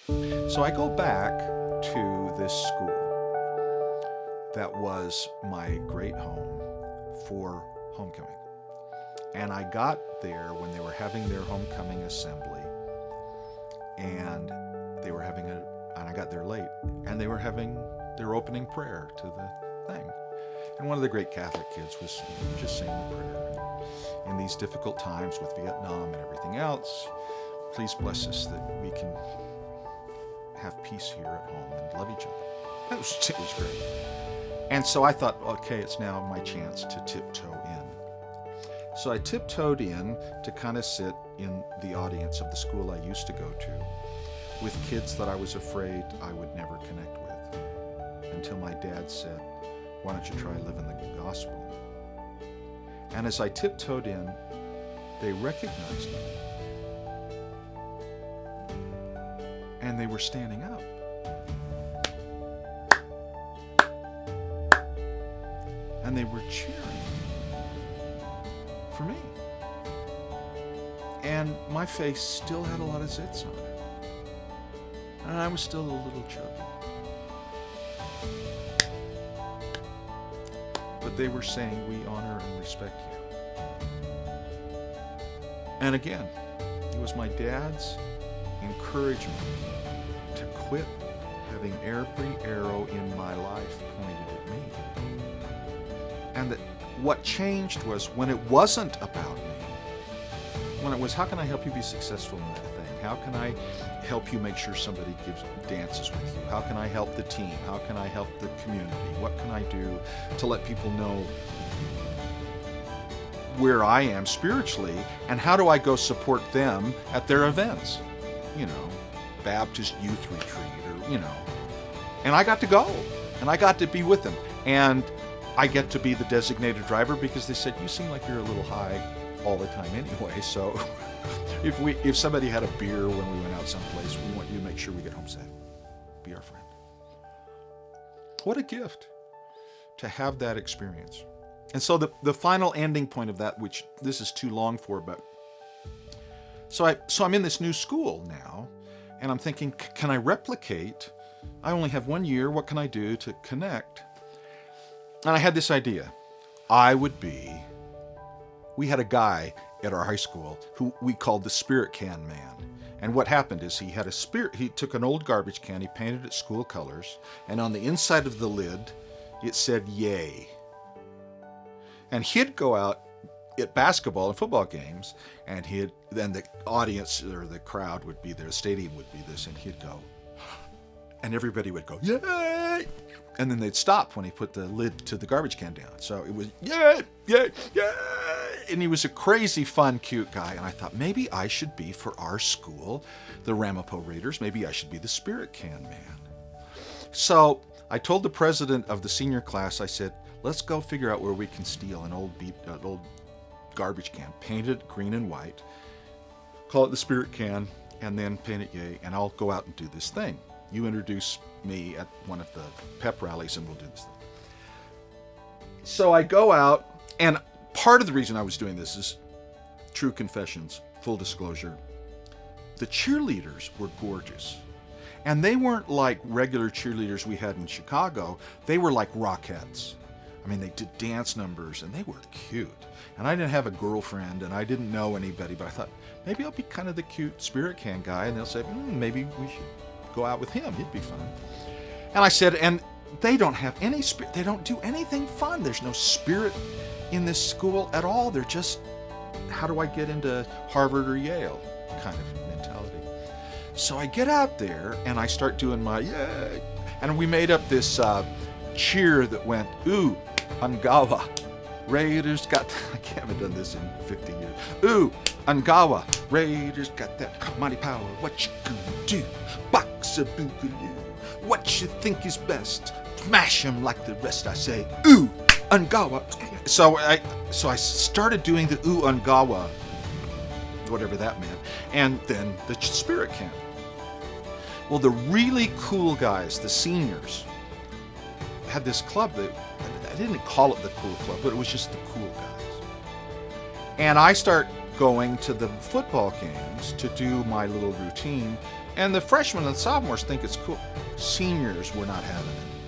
So I go back to this school that was my great home for homecoming. And I got there when they were having their homecoming assembly, and and I got there late, and they were having their opening prayer to the thing. And one of the great Catholic kids was just saying the prayer. In these difficult times with Vietnam and everything else, please bless us that we can have peace here at home and love each other. It was great. And so I thought, okay, it's now my chance to tiptoe in. So I tiptoed in to kind of sit in the audience of the school I used to go to with kids that I was afraid I would never connect with, until my dad said, why don't you try living the gospel? And as I tiptoed in, they recognized me. And they were standing up. And they were cheering for me. And my face still had a lot of zits on it. And I was still a little chubby. But they were saying, we honor and respect you. And again, it was my dad's encouragement to quit having every arrow in my life pointed at me. And that what changed was when it wasn't about me, when it was, how can I help you be successful in that thing? How can I help you make sure somebody dances with you? How can I help the team? How can I help the community? What can I do to let people know where I am spiritually, and how do I go support them at their events? You know, Baptist youth retreat, or, and I got to go, and I got to be with them. And I get to be the designated driver because they said, you seem like you're a little high all the time anyway, so if somebody had a beer when we went out someplace, we want you to make sure we get home safe. Be our friend. What a gift to have that experience. And so the final ending point of that, which this is too long for, but so I'm in this new school now, and I'm thinking, can I replicate? I only have 1 year. What can I do to connect? And I had this idea. We had a guy at our high school who we called the Spirit Can Man. And what happened is he took an old garbage can, he painted it school colors, and on the inside of the lid, it said, yay. And he'd go out at basketball and football games, and then the audience or the crowd would be there, the stadium would be this, and he'd go, and everybody would go, yay! And then they'd stop when he put the lid to the garbage can down. So it was, yay, yay, yay! And he was a crazy, fun, cute guy. And I thought, maybe I should be, for our school, the Ramapo Raiders, maybe I should be the Spirit Can Man. So I told the president of the senior class, I said, let's go figure out where we can steal an old garbage can, paint it green and white, call it the Spirit Can, and then paint it yay, and I'll go out and do this thing. You introduce me at one of the pep rallies and we'll do this thing. So I go out, and part of the reason I was doing this is true confessions, full disclosure. The cheerleaders were gorgeous. And they weren't like regular cheerleaders we had in Chicago. They were like Rockettes. I mean, they did dance numbers, and they were cute. And I didn't have a girlfriend, and I didn't know anybody, but I thought, maybe I'll be kind of the cute Spirit Can guy, and they'll say, maybe we should go out with him. He'd be fun. And I said, and they don't have any spirit. They don't do anything fun. There's no spirit in this school at all. They're just, how do I get into Harvard or Yale kind of mentality. So I get out there and I start doing my yay. And we made up this cheer that went, ooh, Angawa. Raiders got, I haven't done this in 50 years. Ooh, Angawa. Raiders got that mighty power. What you gonna do? Box a boogaloo. What you think is best? Smash him like the rest. I say, ooh, Angawa. So I started doing the ooh, Angawa, whatever that meant, and then the Spirit Can. Well, the really cool guys, the seniors, had this club that, I didn't call it the cool club, but it was just the cool guys. And I start going to the football games to do my little routine And the freshmen and sophomores think it's cool. Seniors were not having it.